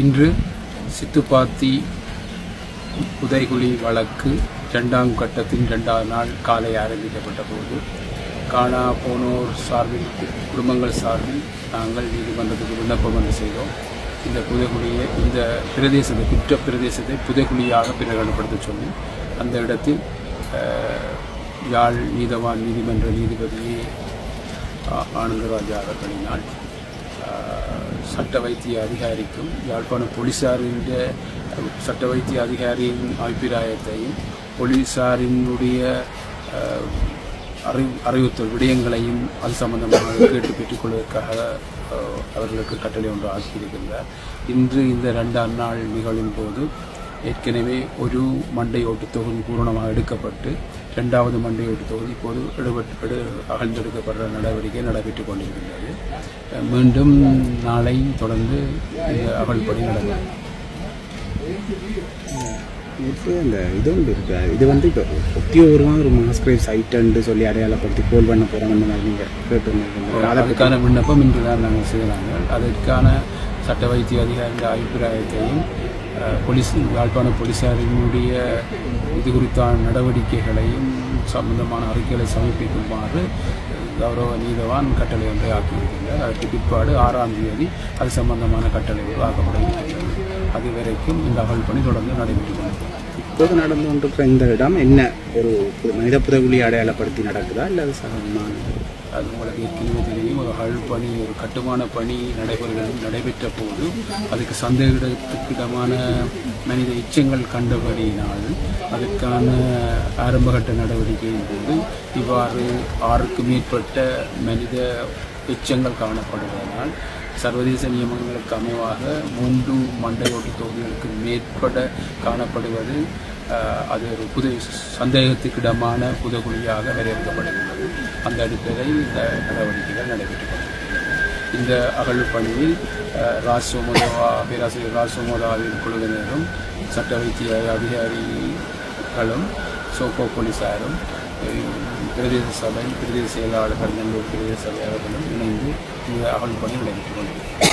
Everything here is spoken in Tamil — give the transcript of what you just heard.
இன்று சித்துப்பாத்தி புதைகுழி வழக்கு 2ஆம் கட்டத்தின் 2வது நாள் காலை ஆரம்பிக்கப்பட்ட போது காணா போனோர் சார்பில் குடும்பங்கள் சார்பில் நாங்கள் நீதிமன்றத்துக்கு விண்ணப்பம் செய்தோம். இந்த புதைகுழியை இந்த பிரதேசத்தை குற்ற பிரதேசத்தை புதைகுழியாக பிரகடனப்படுத்த சொல்லி அந்த இடத்தில் யாழ் நீதவான் நீதிமன்ற நீதிபதியே ஆனந்தராஜா அவர்களினால் சட்ட வைத்திய அதிகாரிக்கும் யாழ்ப்பாண போலீசாரின் சட்ட வைத்திய அதிகாரியின் அபிப்பிராயத்தையும் போலீசாரினுடைய அறிவுறுத்தல் விடயங்களையும் அது சம்பந்தமாக கேட்டு பெற்றுக்கொள்வதற்காக அவர்களுக்கு கட்டளை ஒன்று ஆக்கியிருக்கின்றார். இன்று இந்த 2ஆம் நாள் நிகழ்வின் போது ஏற்கனவே ஒரு மண்டை ஓட்டு தொகுதி பூரணமாக எடுக்கப்பட்டு 2வது மண்டை ஓட்டு தொகுதி இப்போது அகழ்ந்தெடுக்கப்படுற நடவடிக்கை நடைபெற்றுக் கொண்டிருக்கின்றது. மீண்டும் நாளை தொடர்ந்து இந்த அகழ்படி நடக்கும். இந்த இது ஒன்று இருக்கு, இது வந்து இப்போ உத்தியோகமாக ஒரு மாஸ்கிரேவ் சைட்டுன்னு சொல்லி அடையாளப்படுத்தி கோல் பண்ண போகிறாங்கன்னு நீங்கள் கேட்டு அதற்கான விண்ணப்பம் இன்று தான் நாங்கள் செய்கிறாங்க. அதற்கான சட்ட வைத்திய அதிகாரியின் அபிப்பிராயத்தையும் யாழ்ப்பாண போலீசாரினுடைய இது குறித்தான நடவடிக்கைகளையும் சம்பந்தமான அறிக்கைகளை சமர்ப்பிக்குமாறு கௌரவ நீதவான் கட்டளை ஒன்றை ஆக்கியிருக்கின்றார். அதற்கு பிற்பாடு 6ஆம் தேதி அது சம்பந்தமான கட்டளை ஆக்கப்பட இருக்கின்றது. அது வரைக்கும் இந்த அகழ்பணி தொடர்ந்து நடைபெற்று கொண்டிருக்கிறது. இப்போது நடந்து கொண்டிருக்கிற இந்த இடம் என்ன ஒரு மனித புதைகுழி அடையாளப்படுத்தி நடக்குதா இல்லை அது சாதாரணமான? அது உங்களுக்கு ஏற்கனவே தெரியும். ஒரு அகழ்பணி ஒரு கட்டுமான பணி நடைபெற்ற போது அதுக்கு சந்தேகத்துக்கிடமான மனித எச்சங்கள் கண்டபடியினால் அதற்கான ஆரம்பகட்ட நடவடிக்கையின் போது இவ்வாறு 6க்கும் மேற்பட்ட மனித எச்சங்கள் காணப்படுவதனால் சர்வதேச நியமங்களுக்கு அமைவாக 3 மண்டையோட்டு தொகுதிகளுக்கு மேற்பட காணப்படுவது அது ஒரு சந்தேகத்துக்கிடமான புதைகுழியாக வரையறுக்கப்படுகின்றது. அந்த அடிப்படையில் இந்த நடவடிக்கைகள் நடைபெற்றுக் கொண்டிருக்கின்றன. இந்த அகழ்பணியில் பேராசிரியர் ராஜ்சோமோதாவின் குழுவினரும் சட்ட வைத்திய அதிகாரிகளும் சோப்போ போலீசாரும் பிரதேச சபை பிரதேச செயலாளர்கள் நல்லூர் பிரதேச சபை அவர்களும் இணைந்து இந்த அகழ்பணி நடைபெற்றுக் கொண்டிருக்கிறது.